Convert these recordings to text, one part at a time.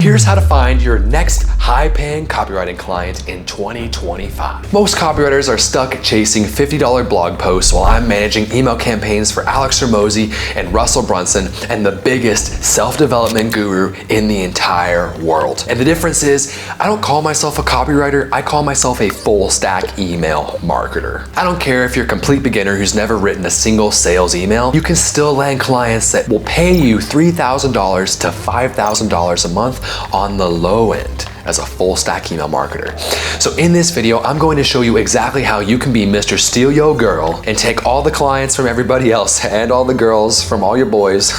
here's how to find your next high-paying copywriting client in 2025. Most copywriters are stuck chasing $50 blog posts while I'm managing email campaigns for Alex Hormozi and Russell Brunson and the biggest self-development guru in the entire world. And the difference is, I don't call myself a copywriter, I call myself a full-stack email marketer. I don't care if you're a complete beginner who's never written a single sales email, you can still land clients that will pay you $3,000 to $5,000 a month on the low end as a full stack email marketer. So in this video, I'm going to show you exactly how you can be Mr. Steal Yo Girl and take all the clients from everybody else and all the girls from all your boys.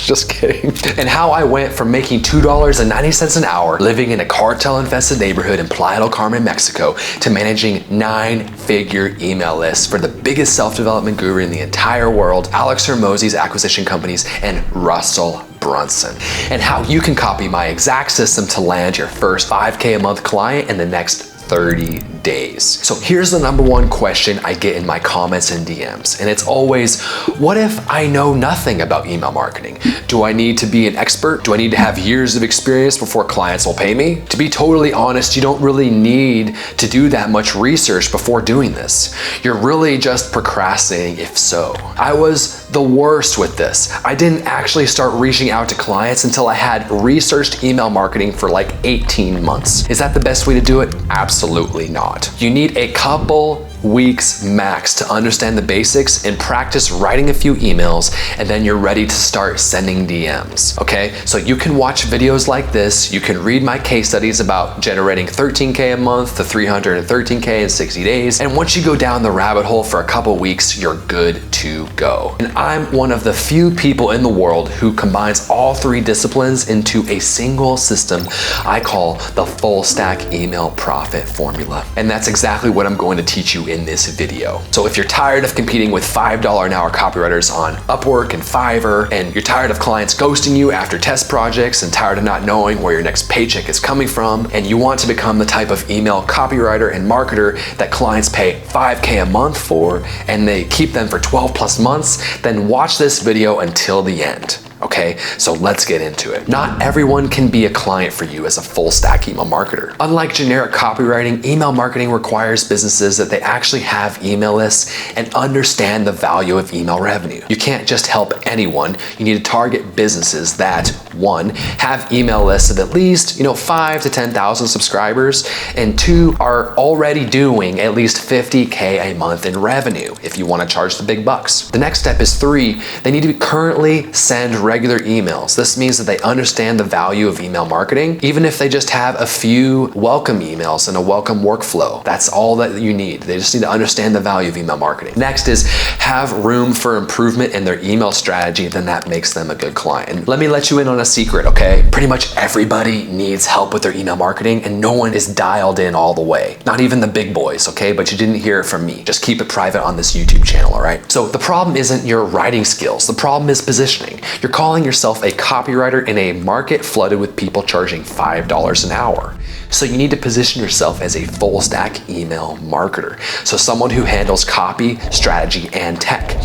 Just kidding. And how I went from making $2.90 an hour living in a cartel-infested neighborhood in Playa del Carmen, Mexico, to managing 9-figure email lists for the biggest self-development guru in the entire world, Alex Hormozi's acquisition companies, and Russell Brunson, and how you can copy my exact system to land your first $5K a month client in the next 30 days. So here's the number one question I get in my comments and DMs, and it's always, what if I know nothing about email marketing? Do I need to be an expert? Do I need to have years of experience before clients will pay me? To be totally honest, you don't really need to do that much research before doing this. You're really just procrastinating if so. I was the worst with this. I didn't actually start reaching out to clients until I had researched email marketing for like 18 months. Is that the best way to do it? Absolutely not. You need a couple weeks max to understand the basics and practice writing a few emails, and then you're ready to start sending DMs, okay? So you can watch videos like this, you can read my case studies about generating 13K a month to 313K in 60 days, and once you go down the rabbit hole for a couple weeks, you're good to go. And I'm one of the few people in the world who combines all three disciplines into a single system I call the full stack email profit formula. And that's exactly what I'm going to teach you in this video. So if you're tired of competing with $5 an hour copywriters on Upwork and Fiverr, and you're tired of clients ghosting you after test projects and tired of not knowing where your next paycheck is coming from, and you want to become the type of email copywriter and marketer that clients pay $5K a month for and they keep them for 12 plus months, then watch this video until the end. Okay, so let's get into it. Not everyone can be a client for you as a full stack email marketer. Unlike generic copywriting, email marketing requires businesses that they actually have email lists and understand the value of email revenue. You can't just help anyone. You need to target businesses that, one, have email lists of at least 5 to 10,000 subscribers, and two, are already doing at least 50K a month in revenue if you want to charge the big bucks. The next step is 3, they need to currently send regular emails. This means that they understand the value of email marketing, even if they just have a few welcome emails and a welcome workflow. That's all that you need. They just need to understand the value of email marketing. Next is have room for improvement in their email strategy, then that makes them a good client. And let me let you in on a secret, okay? Pretty much everybody needs help with their email marketing and no one is dialed in all the way. Not even the big boys, okay? But you didn't hear it from me. Just keep it private on this YouTube channel, all right? So the problem isn't your writing skills. The problem is positioning. You're calling yourself a copywriter in a market flooded with people charging $5 an hour. So you need to position yourself as a full stack email marketer. So someone who handles copy, strategy, and tech.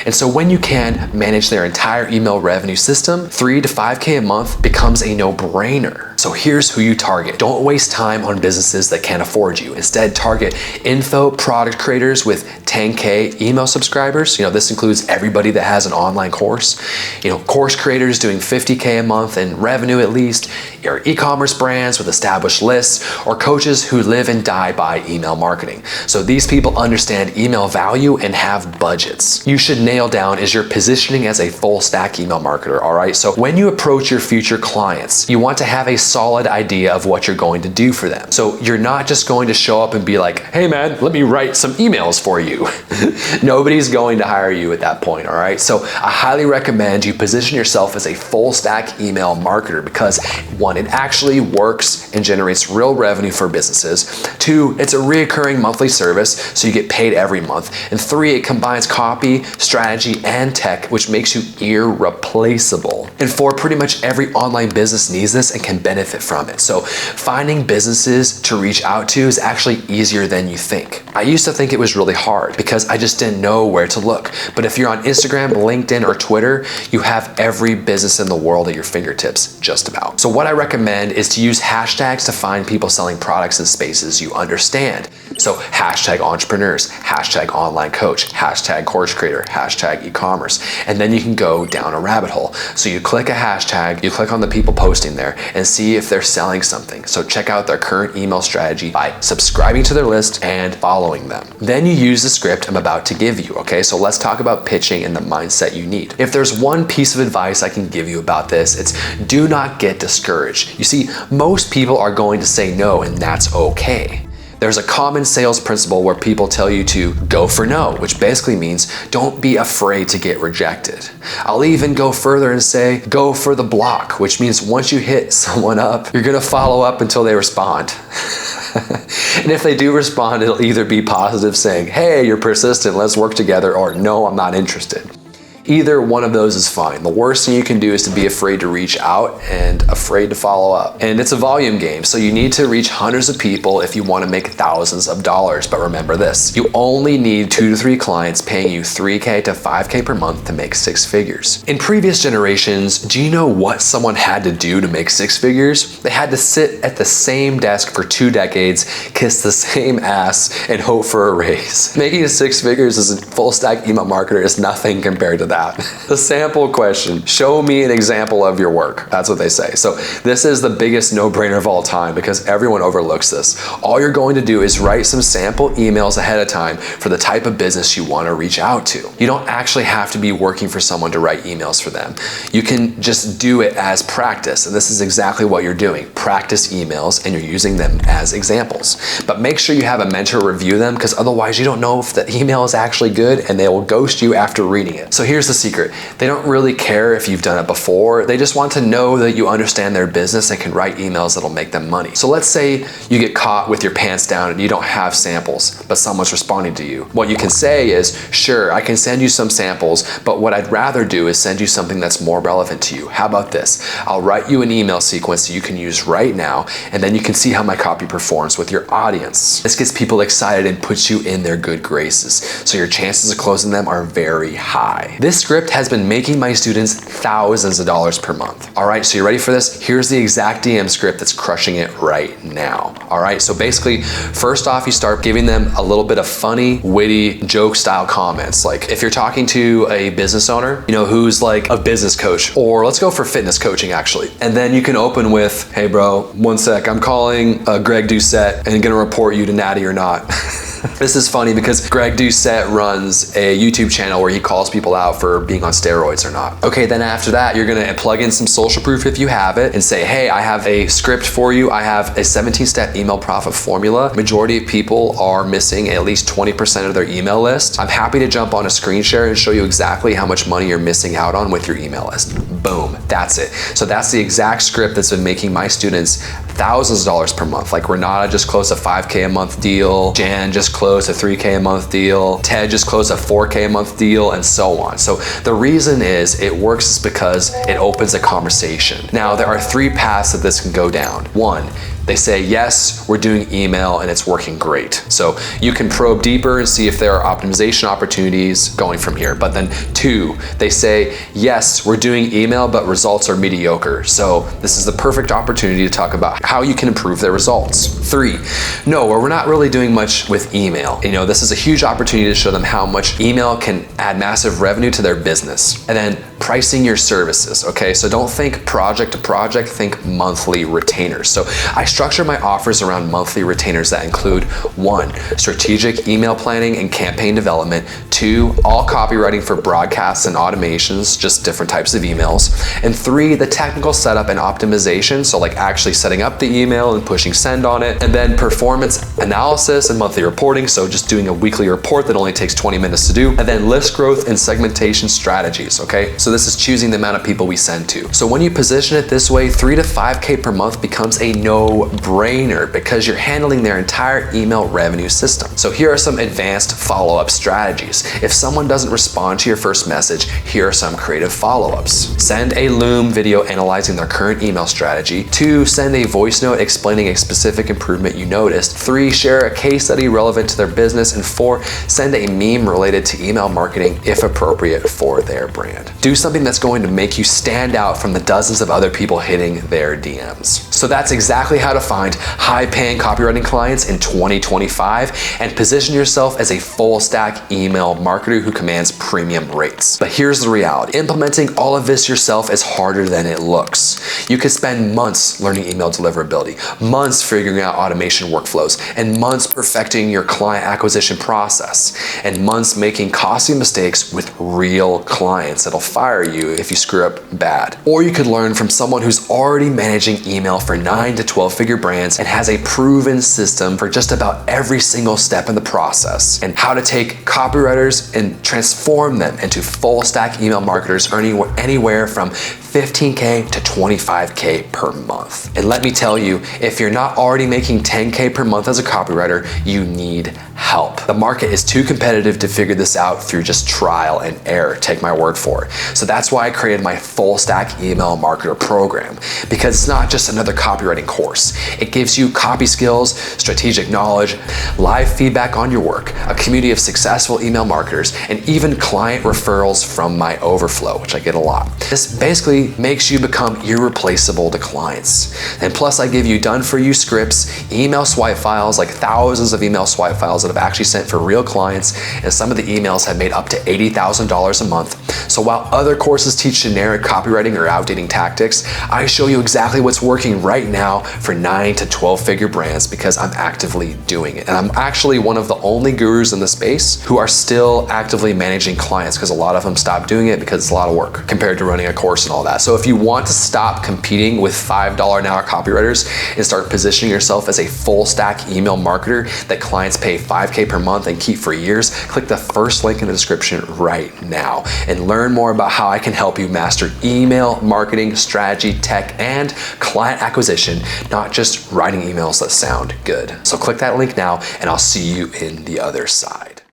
And so when you can manage their entire email revenue system, 3 to 5K a month becomes a no-brainer. So here's who you target. Don't waste time on businesses that can't afford you. Instead, target info product creators with 10K email subscribers. This includes everybody that has an online course. Course creators doing 50K a month in revenue at least, or e-commerce brands with established lists, or coaches who live and die by email marketing. So these people understand email value and have budgets. You should nail down is your positioning as a full stack email marketer, all right? So when you approach your future clients, you want to have a solid idea of what you're going to do for them. So you're not just going to show up and be like, hey man, let me write some emails for you. Nobody's going to hire you at that point, all right? So I highly recommend you position yourself as a full stack email marketer because 1, it actually works and generates real revenue for businesses. 2, it's a reoccurring monthly service, so you get paid every month. And 3, it combines copy, strategy, and tech, which makes you irreplaceable. And 4, pretty much every online business needs this and can benefit benefit from it. So finding businesses to reach out to is actually easier than you think. I used to think it was really hard because I just didn't know where to look. But if you're on Instagram, LinkedIn, or Twitter, you have every business in the world at your fingertips, just about. So what I recommend is to use hashtags to find people selling products in spaces you understand. So hashtag entrepreneurs, hashtag online coach, hashtag course creator, hashtag e-commerce, and then you can go down a rabbit hole. So you click a hashtag, you click on the people posting there and see if they're selling something. So check out their current email strategy by subscribing to their list and following them. Then you use the script I'm about to give you, okay? So let's talk about pitching and the mindset you need. If there's one piece of advice I can give you about this, it's do not get discouraged. You see, most people are going to say no, and that's okay. There's a common sales principle where people tell you to go for no, which basically means don't be afraid to get rejected. I'll even go further and say go for the block, which means once you hit someone up, you're gonna follow up until they respond. And if they do respond, it'll either be positive saying, hey, you're persistent, let's work together, or no, I'm not interested. Either one of those is fine. The worst thing you can do is to be afraid to reach out and afraid to follow up. And it's a volume game, so you need to reach hundreds of people if you want to make thousands of dollars. But remember this, you only need 2 to 3 clients paying you $3K to $5K per month to make 6 figures. In previous generations, do you know what someone had to do to make 6 figures? They had to sit at the same desk for 2 decades, kiss the same ass, and hope for a raise. Making 6 figures as a full stack email marketer is nothing compared to that. The sample question, show me an example of your work. That's what they say. So this is the biggest no-brainer of all time because everyone overlooks this. All you're going to do is write some sample emails ahead of time for the type of business you want to reach out to. You don't actually have to be working for someone to write emails for them. You can just do it as practice, and this is exactly what you're doing. Practice emails, and you're using them as examples. But make sure you have a mentor review them because otherwise you don't know if the email is actually good and they will ghost you after reading it. So here's the secret. They don't really care if you've done it before. They just want to know that you understand their business and can write emails that'll make them money. So let's say you get caught with your pants down and you don't have samples, but someone's responding to you. What you can say is, sure, I can send you some samples, but what I'd rather do is send you something that's more relevant to you. How about this? I'll write you an email sequence that you can use right now, and then you can see how my copy performs with your audience. This gets people excited and puts you in their good graces, so your chances of closing them are very high. This script has been making my students thousands of dollars per month. All right, so you ready for this? Here's the exact DM script that's crushing it right now. All right, so basically, first off, you start giving them a little bit of funny, witty, joke style comments. Like if you're talking to a business owner, you know, who's like a business coach, or let's go for fitness coaching actually. And then you can open with, hey bro, one sec, I'm calling Greg Doucette and gonna report you to Natty or not. This is funny because Greg Doucette runs a YouTube channel where he calls people out for being on steroids or not. Okay, then after that, you're gonna plug in some social proof if you have it and say, hey, I have a script for you. I have a 17-step email profit formula. Majority of people are missing at least 20% of their email list. I'm happy to jump on a screen share and show you exactly how much money you're missing out on with your email list. Boom, that's it. So that's the exact script that's been making my students thousands of dollars per month. Like Renata just closed a 5K a month deal. Jan just closed a 3K a month deal. Ted just closed a 4K a month deal, and so on. So the reason is it works is because it opens a conversation. Now there are 3 paths that this can go down. 1, they say, yes, we're doing email and it's working great. So you can probe deeper and see if there are optimization opportunities going from here. But then 2, they say, yes, we're doing email, but results are mediocre. So this is the perfect opportunity to talk about how you can improve their results. 3, no, we're not really doing much with email. You know, this is a huge opportunity to show them how much email can add massive revenue to their business. And then pricing your services, okay? So don't think project to project, think monthly retainers. So I structure my offers around monthly retainers that include 1, strategic email planning and campaign development, 2, all copywriting for broadcasts and automations, just different types of emails, and 3, the technical setup and optimization, so like actually setting up the email and pushing send on it, and then performance analysis and monthly reporting, so just doing a weekly report that only takes 20 minutes to do, and then list growth and segmentation strategies, okay? So this is choosing the amount of people we send to. So when you position it this way, 3 to 5K per month becomes a no-brainer because you're handling their entire email revenue system. So here are some advanced follow-up strategies. response. If someone doesn't respond to your first message, here are some creative follow-ups. Send a Loom video analyzing their current email strategy. 2, send a voice note explaining a specific improvement you noticed. 3, share a case study relevant to their business. And 4, send a meme related to email marketing if appropriate for their brand. Do something that's going to make you stand out from the dozens of other people hitting their DMs. So that's exactly how to find high-paying copywriting clients in 2025 and position yourself as a full-stack email marketer who commands premium rates. But here's the reality. Implementing all of this yourself is harder than it looks. You could spend months learning email deliverability, months figuring out automation workflows, and months perfecting your client acquisition process, and months making costly mistakes with real clients that'll fire you if you screw up bad. Or you could learn from someone who's already managing email for 9 to 12-figure brands and has a proven system for just about every single step in the process, and how to take copywriters and transform them into full-stack email marketers earning anywhere from $15K to $25K per month. And let me tell you, if you're not already making $10K per month as a copywriter, you need help. The market is too competitive to figure this out through just trial and error. Take my word for it. So that's why I created my full stack email marketer program, because it's not just another copywriting course. It gives you copy skills, strategic knowledge, live feedback on your work, a community of successful email marketers, and even client referrals from my overflow, which I get a lot. This basically makes you become irreplaceable to clients. And plus I give you done for you scripts, email swipe files, like thousands of email swipe files that I've actually sent for real clients, and some of the emails have made up to $80,000 a month. So while other courses teach generic copywriting or outdating tactics, I show you exactly what's working right now for 9 to 12-figure brands because I'm actively doing it. And I'm actually one of the only gurus in the space who are still actively managing clients, because a lot of them stopped doing it because it's a lot of work compared to running a course and all that. So if you want to stop competing with $5 an hour copywriters and start positioning yourself as a full stack email marketer that clients pay $5K per month and keep for years, click the first link in the description right now and learn more about how I can help you master email marketing, strategy, tech, and client acquisition, not just writing emails that sound good. So click that link now and I'll see you in the other side.